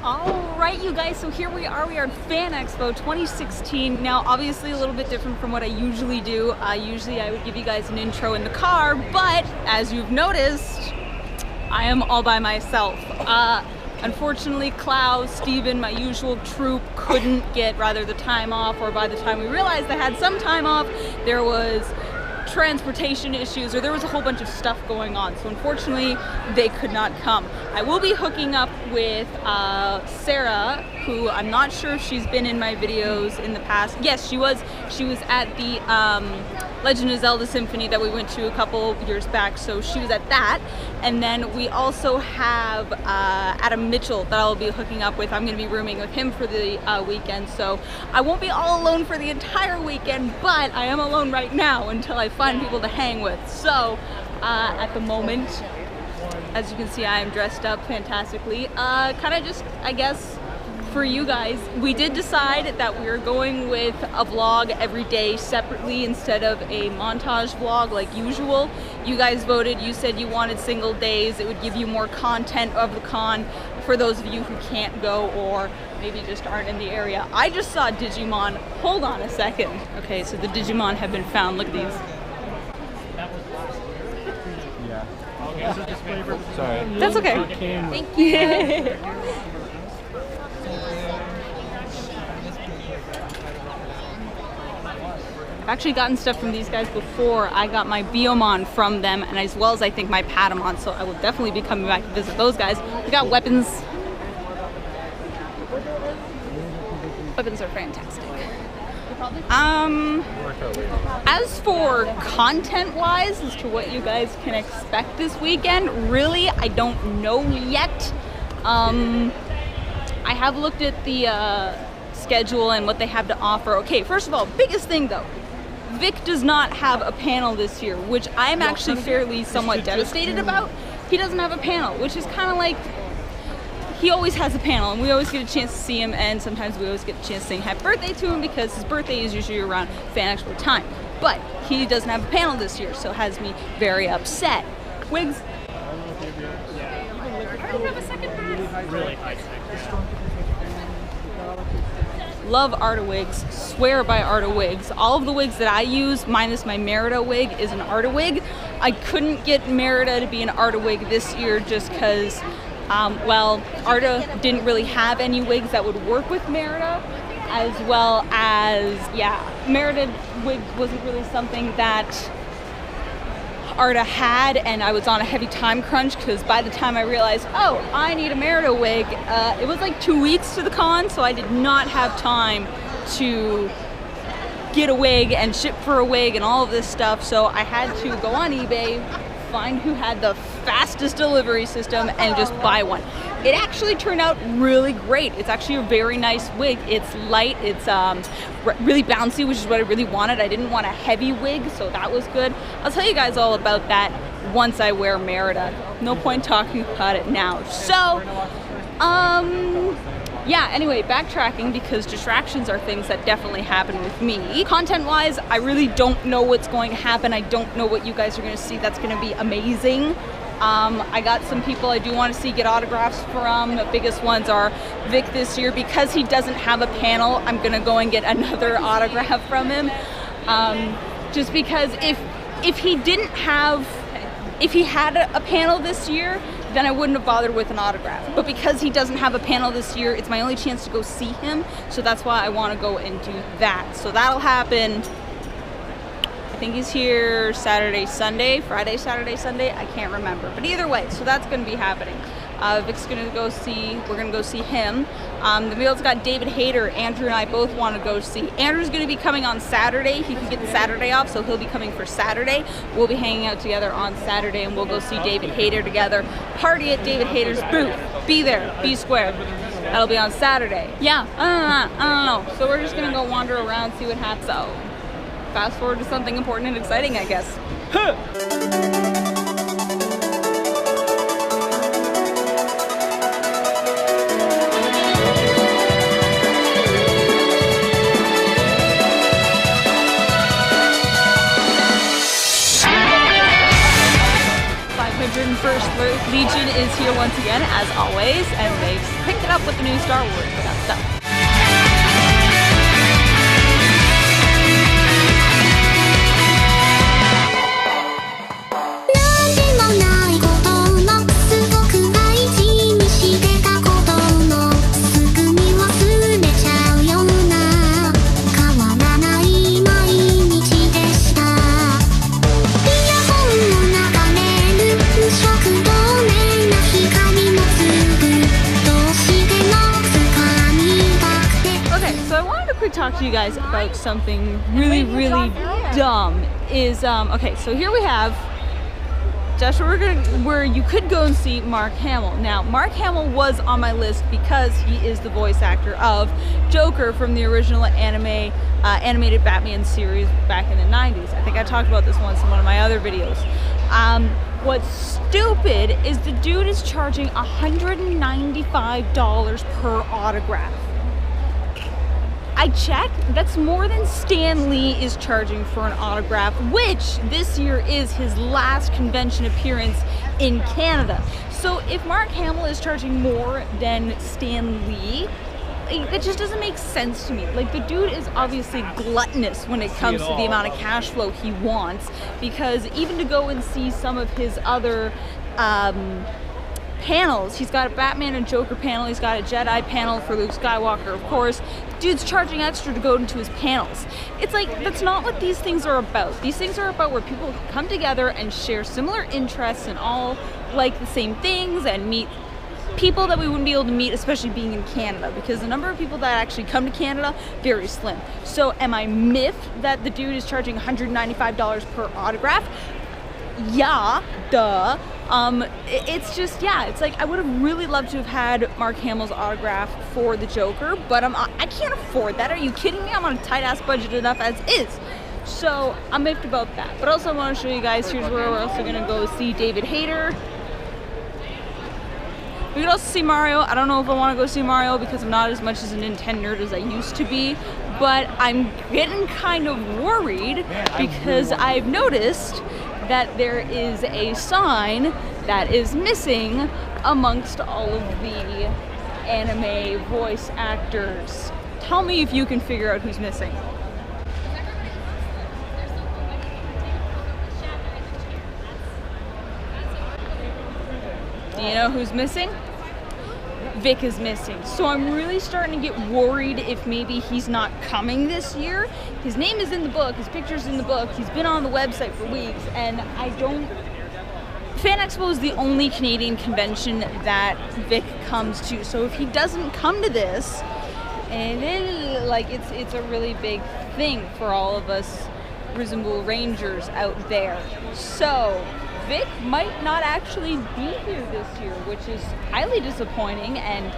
Alright you guys, so here we are at Fan Expo 2016. Now obviously a little bit different from what I usually do. Usually I would give you guys an intro in the car, but as you've noticed, I am all by myself. Unfortunately, Klaus, Steven, my usual troupe, couldn't get rather the time off, or by the time we realized they had some time off, there was transportation issues, or there was a whole bunch of stuff going on. So unfortunately, they could not come. I will be hooking up with Sarah, who I'm not sure if she's been in my videos in the past. Yes, she was. She was at the Legend of Zelda Symphony that we went to a couple years back, so she was at that. And then we also have Adam Mitchell that I'll be hooking up with. I'm going to be rooming with him for the weekend, so I won't be all alone for the entire weekend, but I am alone right now until I find people to hang with. So at the moment, as you can see, I am dressed up fantastically. Kind of just, I guess, for you guys, we did decide that we are going with a vlog every day separately instead of a montage vlog like usual. You guys voted, you said you wanted single days. It would give you more content of the con for those of you who can't go or maybe just aren't in the area. I just saw Digimon. Hold on a second. Okay, so the Digimon have been found. Look at these. Yeah. Sorry. That's okay. Thank you. I've actually gotten stuff from these guys before. I got my Biomon from them, and as well as I think my Patamon, so I will definitely be coming back to visit those guys. We got weapons. Weapons are fantastic. As for content-wise, as to what you guys can expect this weekend, really, I don't know yet. I have looked at the schedule and what they have to offer. Okay, first of all, biggest thing though, Vic does not have a panel this year, which I'm actually fairly somewhat devastated about. He doesn't have a panel, which is kind of like, he always has a panel and we always get a chance to see him, and sometimes we always get a chance to sing happy birthday to him because his birthday is usually around Fan Expo time. But he doesn't have a panel this year, so it has me very upset. Wigs? I don't have a second pass. Really high tech. Love Arta wigs, swear by Arta wigs. All of the wigs that I use, minus my Merida wig, is an Arta wig. I couldn't get Merida to be an Arta wig this year just because, well, Arta didn't really have any wigs that would work with Merida, as well as, yeah, Merida wig wasn't really something that Arta had, and I was on a heavy time crunch because by the time I realized, oh, I need a Merida wig, it was like 2 weeks to the con, so I did not have time to get a wig and ship for a wig and all of this stuff, so I had to go on eBay, find who had the fastest delivery system, and just buy one. It actually turned out really great. It's actually a very nice wig. It's light, it's really bouncy, which is what I really wanted. I didn't want a heavy wig, so that was good. I'll tell you guys all about that once I wear Merida. No point talking about it now. So, yeah, anyway, backtracking because distractions are things that definitely happen with me. Content-wise, I really don't know what's going to happen. I don't know what you guys are going to see. That's going to be amazing. I got some people I do want to see get autographs from. The biggest ones are Vic this year. Because he doesn't have a panel, I'm going to go and get another autograph from him. Just because if he didn't have, if he had a panel this year, then I wouldn't have bothered with an autograph. But because he doesn't have a panel this year, it's my only chance to go see him. So that's why I want to go and do that. So that'll happen. I think he's here Saturday, Sunday, Friday, Saturday, Sunday. I can't remember. But either way, so that's going to be happening. Vic's going to go see, we're going to go see him. We also got David Hayter. Andrew and I both want to go see. Andrew's going to be coming on Saturday. He can get the Saturday off, so he'll be coming for Saturday. We'll be hanging out together on Saturday, and we'll go see David Hayter together. Party at David Hayter's booth. Be there. Be square. That'll be on Saturday. Yeah, I don't know. So we're just going to go wander around, see what happens. So fast forward to something important and exciting, I guess. Huh. First Legion is here once again, as always, and they've picked it up with the new Star Wars for that stuff. Talk to you guys about something really dumb. Is okay, so here we have Joshua, where you could go and see Mark Hamill. Now, Mark Hamill was on my list because he is the voice actor of Joker from the original animated Batman series back in the 90s. I think I talked about this once in one of my other videos. What's stupid is the dude is charging $195 per autograph. I checked, that's more than Stan Lee is charging for an autograph, which this year is his last convention appearance in Canada. So if Mark Hamill is charging more than Stan Lee, it just doesn't make sense to me. Like, the dude is obviously gluttonous when it comes to the amount of cash flow he wants, because even to go and see some of his other panels, he's got a Batman and Joker panel, he's got a Jedi panel for Luke Skywalker, of course. Dude's charging extra to go into his panels. It's like, that's not what these things are about. These things are about where people come together and share similar interests and all like the same things and meet people that we wouldn't be able to meet, especially being in Canada, because the number of people that actually come to Canada, very slim. So am I miffed that the dude is charging $195 per autograph? Yeah, duh. It's just, yeah, it's like, I would have really loved to have had Mark Hamill's autograph for the Joker, but I can't afford that. Are you kidding me? I'm on a tight ass budget enough as is. So I'm miffed about that. But also I want to show you guys, here's where we're also gonna go see David Hayter. We could also see Mario. I don't know if I want to go see Mario because I'm not as much as a Nintendo nerd as I used to be, but I'm getting kind of worried because I've noticed that there is a sign that is missing amongst all of the anime voice actors. Tell me if you can figure out who's missing. Do you know who's missing? Vic is missing. So I'm really starting to get worried if maybe he's not coming this year. His name is in the book, his picture's in the book, he's been on the website for weeks, and Fan Expo is the only Canadian convention that Vic comes to. So if he doesn't come to this, and then, like, it's a really big thing for all of us reasonable rangers out there. So Vic might not actually be here this year, which is highly disappointing and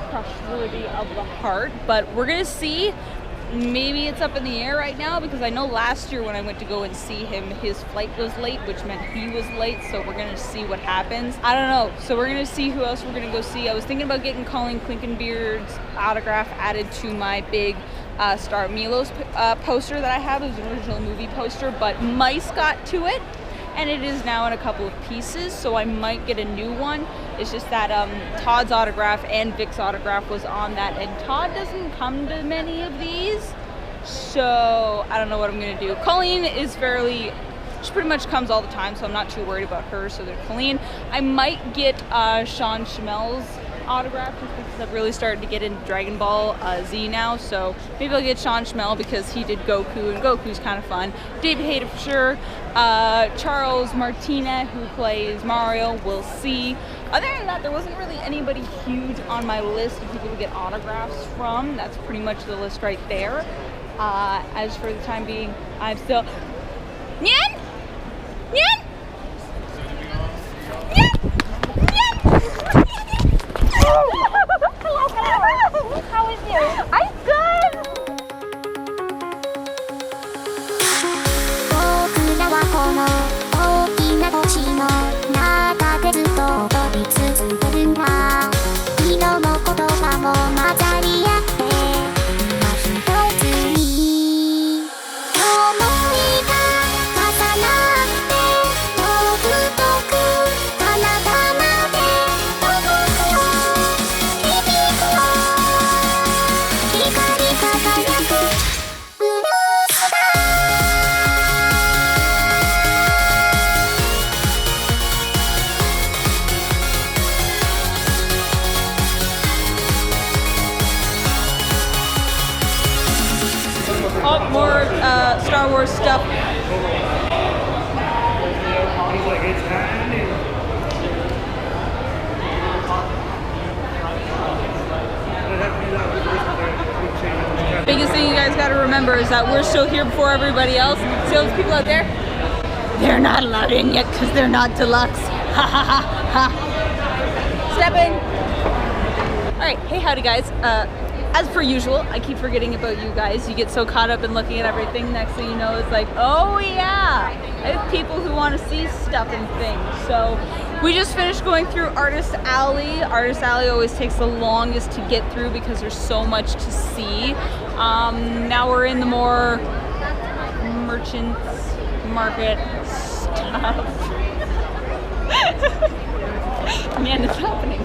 crush-worthy of the heart, but we're gonna see. Maybe it's up in the air right now, because I know last year when I went to go and see him, his flight was late, which meant he was late, so we're gonna see what happens. I don't know, so we're gonna see who else we're gonna go see. I was thinking about getting Colleen Clinkenbeard's autograph added to my big Star Milos poster that I have. It was an original movie poster, but mice got to it, and it is now in a couple of pieces, so I might get a new one. It's just that Todd's autograph and Vic's autograph was on that, and Todd doesn't come to many of these, so I don't know what I'm gonna do. Colleen is she pretty much comes all the time, so I'm not too worried about her, so there's Colleen. I might get Sean Schmel's autograph, just because I've really started to get into Dragon Ball Z now, so maybe I'll get Sean Schmel because he did Goku, and Goku's kind of fun. David Hayter for sure. Charles Martinet, who plays Mario, we'll see. Other than that, there wasn't really anybody huge on my list of people to get autographs from. That's pretty much the list right there. As for the time being, I'm still... NYAN? NYAN? How is you? I'm good! more Star Wars stuff. Biggest thing you guys got to remember is that we're still here before everybody else. See all those people out there? They're not allowed in yet because they're not deluxe. Ha ha ha ha. Step in. All right, hey, howdy guys. As per usual, I keep forgetting about you guys. You get so caught up in looking at everything. Next thing you know, it's like, oh yeah, I have people who want to see stuff and things. So we just finished going through Artist Alley. Artist Alley always takes the longest to get through because there's so much to see. Now we're in the more merchants market stuff. Man, it's happening.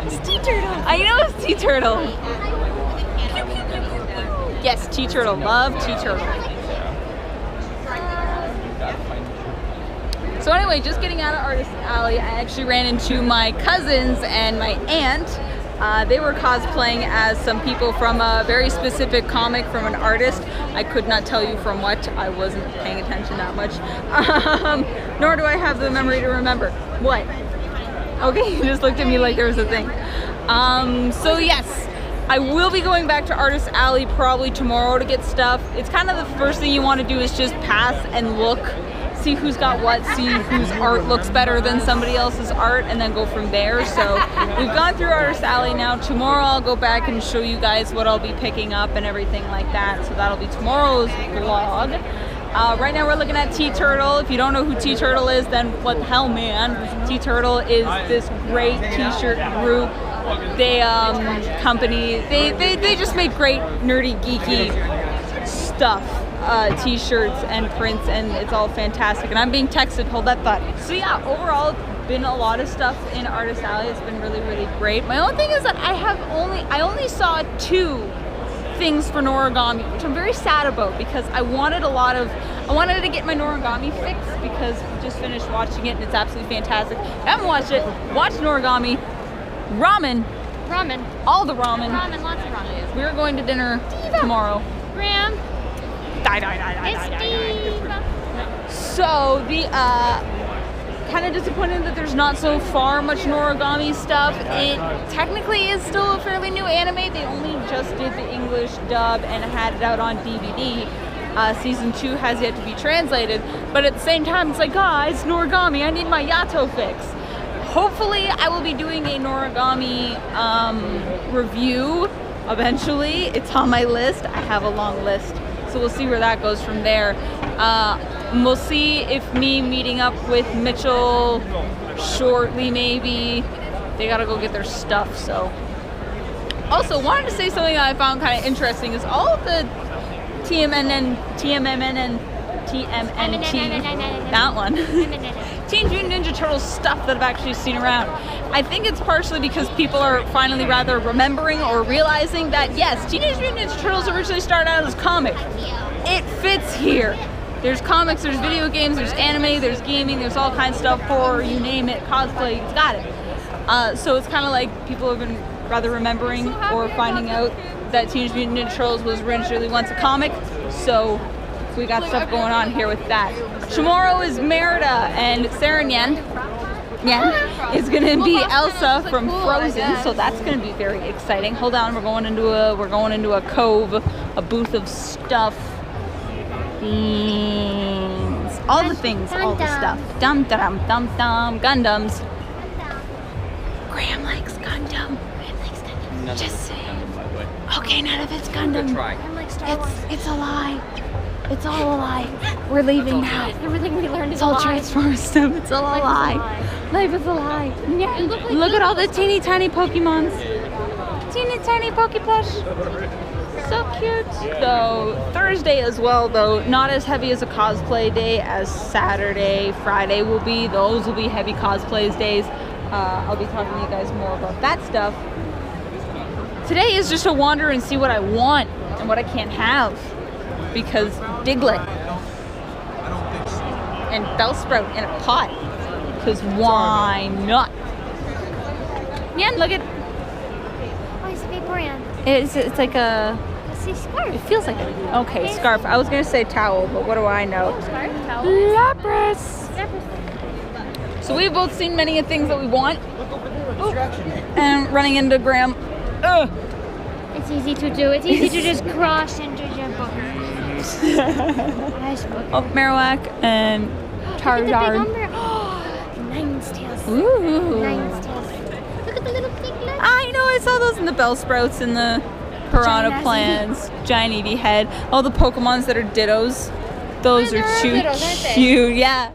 It's T-Turtle. I know it's T-Turtle. Yes, T-Turtle. Love T-Turtle. So anyway, just getting out of Artist Alley, I actually ran into my cousins and my aunt. They were cosplaying as some people from a very specific comic from an artist. I could not tell you from what. I wasn't paying attention that much. Nor do I have the memory to remember. What? Okay, you just looked at me like there was a thing. So yes, I will be going back to Artist Alley probably tomorrow to get stuff. It's kind of the first thing you want to do is just pass and look, see who's got what, see whose art looks better than somebody else's art, and then go from there. So we've gone through Artist Alley now. Tomorrow I'll go back and show you guys what I'll be picking up and everything like that. So that'll be tomorrow's vlog. Right now we're looking at T-Turtle. If you don't know who T-Turtle is, then what the hell, man. T-Turtle is this great t-shirt group. They company, they just make great nerdy geeky stuff, t-shirts and prints, and it's all fantastic. And I'm being texted, hold that thought. So yeah, overall been a lot of stuff in Artist Alley. It's been really, really great. My only thing is that I only saw 2 things for Noragami, which I'm very sad about because I wanted to get my Noragami fix because we just finished watching it and it's absolutely fantastic. If you haven't watched it, watch Noragami. Ramen. All the ramen. Lots of ramen. We're going to dinner tomorrow. Graham. Die. So the kind of disappointed that there's not so far much Noragami stuff. It technically is still a fairly new anime. They only just did the English dub and had it out on DVD. Season 2 has yet to be translated, but at the same time it's like, guys, Noragami, I need my Yato fix. Hopefully I will be doing a Noragami review eventually. It's on my list. I have a long list, so we'll see where that goes from there. We'll see if me meeting up with Mitchell shortly, maybe. They gotta go get their stuff, so. Also, wanted to say something that I found kind of interesting is all of the TMNT, that one. Teenage Mutant Ninja Turtles stuff that I've actually seen around. I think it's partially because people are finally rather remembering or realizing that yes, Teenage Mutant Ninja Turtles originally started out as comic. It fits here. There's comics, there's video games, there's anime, there's gaming, there's all kinds of stuff, horror, you name it, cosplay, it's got it. So it's kind of like people have been rather remembering or finding out that Teenage Mutant Ninja Turtles was originally once a comic. So we got stuff going on here with that. Tomorrow is Merida and Sarah NYAN is gonna be Elsa from Frozen, so that's gonna be very exciting. Hold on, we're going into a cove, a booth of stuff. Things. All the things, all the stuff. Dum dum dum dum. Gundams. Graham likes Gundam. Just saying. Okay, none of it's Gundam. It's a lie. It's all a lie. We're leaving now. Everything we learned is it's all Transformers stuff. It's all a lie. Life is a lie. Yeah. Look at all the teeny tiny Pokemons. Teeny tiny Pokeplush. So cute. So Thursday as well, though, not as heavy as a cosplay day as Saturday, Friday will be. Those will be heavy cosplays days. I'll be talking to you guys more about that stuff. Today is just a wander and see what I want and what I can't have. Because Diglett and Bellsprout in a pot. Because why not? Yeah, look at. Oh, it's a big brand. It's like a say scarf. It feels like it. Okay, scarf. I was gonna say towel, but what do I know? Scarf, towel. Lapras. So we've both seen many of things that we want. And running into Graham. Ugh. It's easy to do. It's easy to just cross into your book. Nice book. Oh, Marowak and Charizard. Nine's tails. Ooh. Nine's tails. Look at the little piglet. I know, I saw those in the Bellsprouts and the Piranha Giant Plants. Giant Eevee head. All the Pokemons that are dittos. Those Oh, are they're cute. dittos, aren't they? Cute, yeah.